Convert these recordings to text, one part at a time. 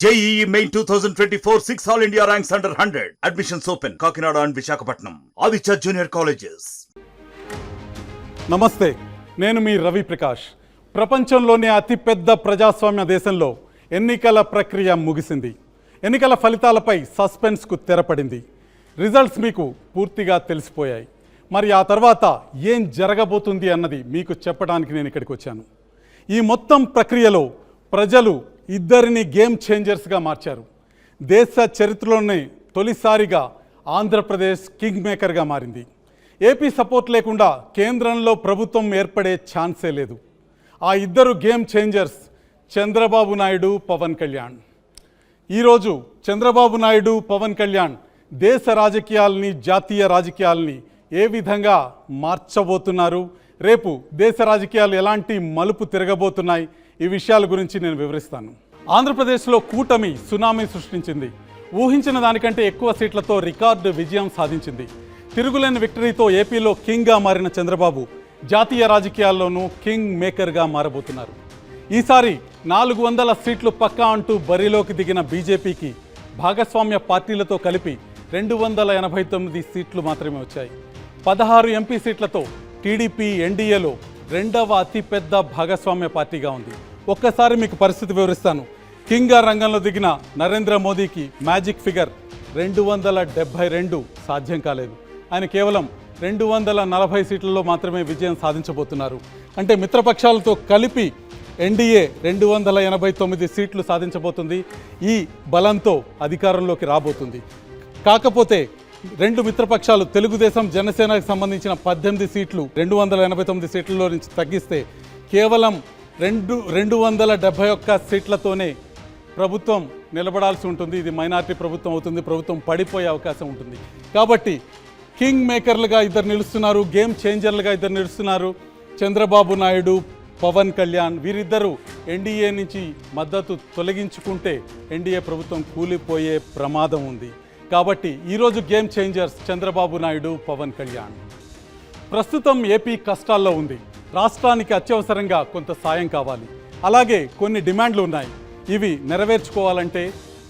JEE Main 2024 6 All India ranks under 100. Admissions open. Kakinada and Visakhapatnam. Aditya Junior Colleges. నమస్తే, నేను మీ రవి ప్రకాష్. ప్రపంచంలోనే అతిపెద్ద ప్రజాస్వామ్య దేశంలో ఎన్నికల ప్రక్రియ ముగిసింది. ఎన్నికల ఫలితాలపై సస్పెన్స్కు తెరపడింది. రిజల్ట్స్ మీకు పూర్తిగా తెలిసిపోయాయి. మరి ఆ తర్వాత ఏం జరగబోతుంది అన్నది మీకు చెప్పడానికి నేను ఇక్కడికి వచ్చాను. ఈ మొత్తం ప్రక్రియలో ప్రజలు ఇద్దరిని గేమ్ చేంజర్స్గా మార్చారు. దేశ చరిత్రలోనే తొలిసారిగా ఆంధ్రప్రదేశ్ కింగ్ మేకర్గా మారింది. ఏపీ సపోర్ట్ లేకుండా కేంద్రంలో ప్రభుత్వం ఏర్పడే ఛాన్సే లేదు. ఆ ఇద్దరు గేమ్ చేంజర్స్ చంద్రబాబు నాయుడు, పవన్ కళ్యాణ్. ఈరోజు చంద్రబాబు నాయుడు, పవన్ కళ్యాణ్ దేశ రాజకీయాలని, జాతీయ రాజకీయాలని ఏ విధంగా మార్చబోతున్నారు, రేపు దేశ రాజకీయాలు ఎలాంటి మలుపు తిరగబోతున్నాయి, ఈ విషయాల గురించి నేను వివరిస్తాను. ఆంధ్రప్రదేశ్లో కూటమి సునామీ సృష్టించింది. ఊహించిన దానికంటే ఎక్కువ సీట్లతో రికార్డు విజయం సాధించింది. తిరుగులేని విక్టరీతో ఏపీలో కింగ్గా మారిన చంద్రబాబు జాతీయ రాజకీయాల్లోనూ కింగ్ మేకర్గా మారబోతున్నారు. ఈసారి 400 సీట్లు పక్కా అంటూ బరిలోకి దిగిన బీజేపీకి భాగస్వామ్య పార్టీలతో కలిపి 289 సీట్లు మాత్రమే వచ్చాయి. 16 ఎంపీ సీట్లతో టీడీపీ ఎన్డీఏలో రెండవ అతిపెద్ద భాగస్వామ్య పార్టీగా ఉంది. ఒక్కసారి మీకు పరిస్థితి వివరిస్తాను. కింగ్గా రంగంలో దిగిన నరేంద్ర మోదీకి మ్యాజిక్ ఫిగర్ 272 సాధ్యం కాలేదు. ఆయన కేవలం 240 సీట్లలో మాత్రమే విజయం సాధించబోతున్నారు. అంటే మిత్రపక్షాలతో కలిపి ఎన్డీఏ 289 సీట్లు సాధించబోతుంది. ఈ బలంతో అధికారంలోకి రాబోతుంది. కాకపోతే రెండు మిత్రపక్షాలు తెలుగుదేశం, జనసేనకు సంబంధించిన 18 సీట్లు 289 సీట్లలో నుంచి తగ్గిస్తే కేవలం 271 సీట్లతోనే ప్రభుత్వం నిలబడాల్సి ఉంటుంది. ఇది మైనారిటీ ప్రభుత్వం అవుతుంది. ప్రభుత్వం పడిపోయే అవకాశం ఉంటుంది. కాబట్టి కింగ్ మేకర్లుగా ఇద్దరు నిలుస్తున్నారు, గేమ్ చేంజర్లుగా ఇద్దరు నిలుస్తున్నారు. చంద్రబాబు నాయుడు, పవన్ కళ్యాణ్. వీరిద్దరూ ఎన్డీఏ నుంచి మద్దతు తొలగించుకుంటే ఎన్డీఏ ప్రభుత్వం కూలిపోయే ప్రమాదం ఉంది. కాబట్టి ఈరోజు గేమ్ చేంజర్స్ చంద్రబాబు నాయుడు, పవన్ కళ్యాణ్. ప్రస్తుతం ఏపీ కష్టాల్లో ఉంది. రాష్ట్రానికి అత్యవసరంగా కొంత సాయం కావాలి. అలాగే కొన్ని డిమాండ్లు ఉన్నాయి. ఇవి నెరవేర్చుకోవాలంటే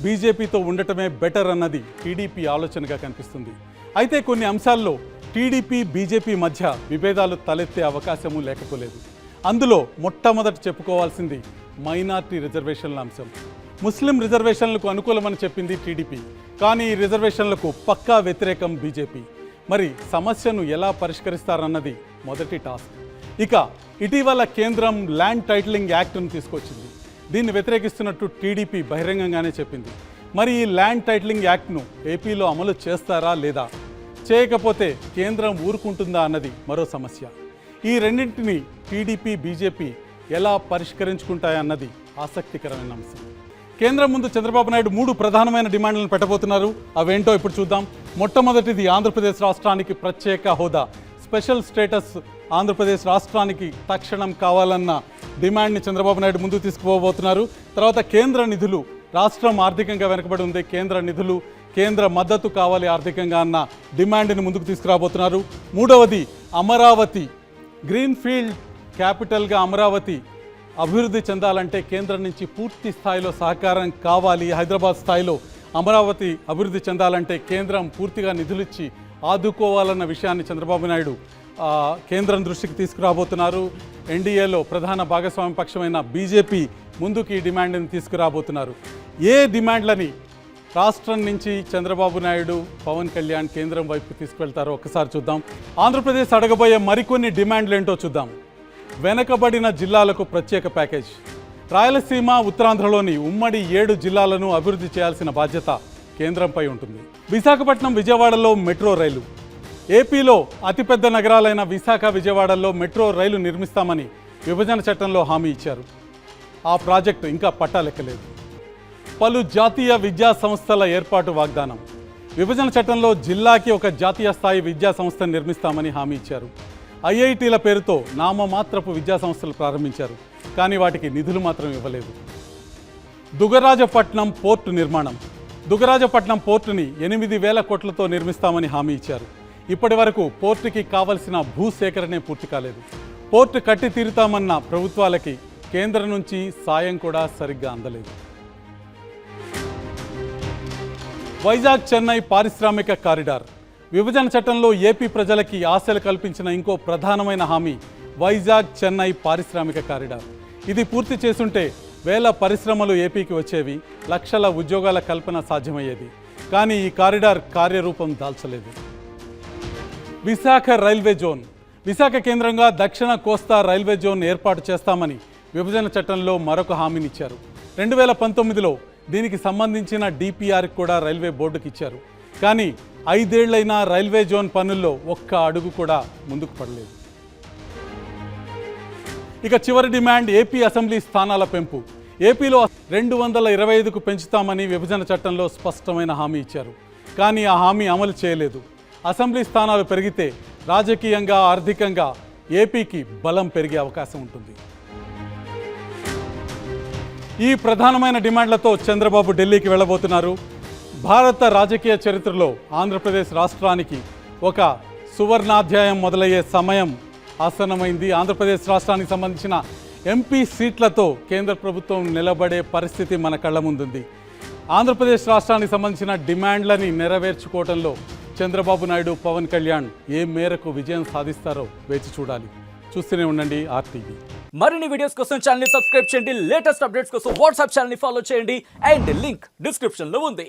బీజేపీతో ఉండటమే బెటర్ అన్నది టీడీపీ ఆలోచనగా కనిపిస్తుంది. అయితే కొన్ని అంశాల్లో టీడీపీ, బీజేపీ మధ్య విభేదాలు తలెత్తే అవకాశము లేకపోలేదు. అందులో మొట్టమొదట చెప్పుకోవాల్సింది మైనార్టీ రిజర్వేషన్ల అంశం. ముస్లిం రిజర్వేషన్లకు అనుకూలమని చెప్పింది టీడీపీ, కానీ ఈ రిజర్వేషన్లకు పక్కా వ్యతిరేకం బీజేపీ. మరి సమస్యను ఎలా పరిష్కరిస్తారన్నది మొదటి టాస్క్. ఇక ఇటీవల కేంద్రం ల్యాండ్ టైటిలింగ్ యాక్ట్ను తీసుకొచ్చింది. దీన్ని వ్యతిరేకిస్తున్నట్టు టీడీపీ బహిరంగంగానే చెప్పింది. మరి ఈ ల్యాండ్ టైటిలింగ్ యాక్ట్ను ఏపీలో అమలు చేస్తారా లేదా, చేయకపోతే కేంద్రం ఊరుకుంటుందా అన్నది మరో సమస్య. ఈ రెండింటిని టీడీపీ, బీజేపీ ఎలా పరిష్కరించుకుంటాయన్నది ఆసక్తికరమైన అంశం. కేంద్రం ముందు చంద్రబాబు నాయుడు 3 ప్రధానమైన డిమాండ్లను పెట్టబోతున్నారు. అవేంటో ఇప్పుడు చూద్దాం. మొట్టమొదటిది ఆంధ్రప్రదేశ్ రాష్ట్రానికి ప్రత్యేక హోదా, స్పెషల్ స్టేటస్ ఆంధ్రప్రదేశ్ రాష్ట్రానికి తక్షణం కావాలన్న డిమాండ్ని చంద్రబాబు నాయుడు ముందుకు తీసుకుపోబోతున్నారు. తర్వాత కేంద్ర నిధులు, రాష్ట్రం ఆర్థికంగా వెనుకబడి ఉంది, కేంద్ర నిధులు, కేంద్ర మద్దతు కావాలి ఆర్థికంగా అన్న డిమాండ్ని ముందుకు తీసుకురాబోతున్నారు. మూడవది అమరావతి, గ్రీన్ఫీల్డ్ క్యాపిటల్గా అమరావతి అభివృద్ధి చెందాలంటే కేంద్రం నుంచి పూర్తి స్థాయిలో సహకారం కావాలి. హైదరాబాద్ స్థాయిలో అమరావతి అభివృద్ధి చెందాలంటే కేంద్రం పూర్తిగా నిధులిచ్చి ఆదుకోవాలన్న విషయాన్ని చంద్రబాబు నాయుడు కేంద్రం దృష్టికి తీసుకురాబోతున్నారు. ఎన్డీఏలో ప్రధాన భాగస్వామ్య పక్షమైన బీజేపీ ముందుకు ఈ డిమాండ్ని తీసుకురాబోతున్నారు. ఏ డిమాండ్లని రాష్ట్రం నుంచి చంద్రబాబు నాయుడు, పవన్ కళ్యాణ్ కేంద్రం వైపు తీసుకువెళ్తారో ఒకసారి చూద్దాం. ఆంధ్రప్రదేశ్ అడగబోయే మరికొన్ని డిమాండ్లు ఏంటో చూద్దాం. వెనకబడిన జిల్లాలకు ప్రత్యేక ప్యాకేజ్. రాయలసీమ, ఉత్తరాంధ్రలోని ఉమ్మడి 7 జిల్లాలను అభివృద్ధి చేయాల్సిన బాధ్యత కేంద్రంపై ఉంటుంది. విశాఖపట్నం, విజయవాడలో మెట్రో రైలు. ఏపీలో అతిపెద్ద నగరాలైన విశాఖ, విజయవాడల్లో మెట్రో రైలు నిర్మిస్తామని విభజన చట్టంలో హామీ ఇచ్చారు. ఆ ప్రాజెక్టు ఇంకా పట్టాలెక్కలేదు. పలు జాతీయ విద్యా సంస్థల ఏర్పాటు వాగ్దానం. విభజన చట్టంలో జిల్లాకి ఒక జాతీయ స్థాయి విద్యా సంస్థను నిర్మిస్తామని హామీ ఇచ్చారు. ఐఐటీల పేరుతో నామమాత్రపు విద్యా సంస్థలు ప్రారంభించారు, కానీ వాటికి నిధులు మాత్రం ఇవ్వలేదు. దుగరాజపట్నం పోర్టు నిర్మాణం. దుగరాజపట్నం పోర్టుని 8,000 కోట్లతో నిర్మిస్తామని హామీ ఇచ్చారు. ఇప్పటి వరకు పోర్టుకి కావలసిన భూసేకరణే పూర్తి కాలేదు. పోర్టు కట్టి తీరుతామన్న ప్రభుత్వాలకి కేంద్రం నుంచి సాయం కూడా సరిగ్గా అందలేదు. వైజాగ్ చెన్నై పారిశ్రామిక కారిడార్. విభజన చట్టంలో ఏపీ ప్రజలకి ఆశలు కల్పించిన ఇంకో ప్రధానమైన హామీ వైజాగ్ చెన్నై పారిశ్రామిక కారిడార్. ఇది పూర్తి చేసుంటే వేల పరిశ్రమలు ఏపీకి వచ్చేవి, లక్షల ఉద్యోగాల కల్పన సాధ్యమయ్యేది. కానీ ఈ కారిడార్ కార్యరూపం దాల్చలేదు. Visakha railway zone. విశాఖ కేంద్రంగా దక్షిణ కోస్తా రైల్వే జోన్ ఏర్పాటు చేస్తామని విభజన చట్టంలో మరొక హామీనిచ్చారు. 2019లో దీనికి సంబంధించిన డిపిఆర్ కూడా రైల్వే బోర్డుకి ఇచ్చారు. కానీ 5 ఏళ్లైనా రైల్వే జోన్ పనుల్లో ఒక్క అడుగు కూడా ముందుకు పడలేదు. ఇక చివరి డిమాండ్ ఏపీ అసెంబ్లీ స్థానాల పెంపు. ఏపీలో 225కు పెంచుతామని విభజన చట్టంలో స్పష్టమైన హామీ ఇచ్చారు. కానీ ఆ హామీ అమలు చేయలేదు. అసెంబ్లీ స్థానాలు పెరిగితే రాజకీయంగా, ఆర్థికంగా ఏపీకి బలం పెరిగే అవకాశం ఉంటుంది. ఈ ప్రధానమైన డిమాండ్లతో చంద్రబాబు ఢిల్లీకి వెళ్ళబోతున్నారు. భారత రాజకీయ చరిత్రలో ఆంధ్రప్రదేశ్ రాష్ట్రానికి ఒక సువర్ణాధ్యాయం మొదలయ్యే సమయం ఆసన్నమైంది. ఆంధ్రప్రదేశ్ రాష్ట్రానికి సంబంధించిన ఎంపీ సీట్లతో కేంద్ర ప్రభుత్వం నిలబడే పరిస్థితి మన కళ్ళ ముందుంది. ఆంధ్రప్రదేశ్ రాష్ట్రానికి సంబంధించిన డిమాండ్లని నెరవేర్చుకోవడంలో చంద్రబాబు నాయుడు, పవన్ కళ్యాణ్ ఏ మేరకు విజయం సాధిస్తారో వేచి చూడాలి. చూస్తూనే ఉండండి RTV. మరిన్ని వీడియోస్ కోసం ఛానల్ ని సబ్స్క్రైబ్ చేయండి. లేటెస్ట్ అప్డేట్స్ కోసం వాట్సాప్ ఛానల్ ని ఫాలో చేయండి. అండ్ లింక్ డిస్క్రిప్షన్ లో ఉంది.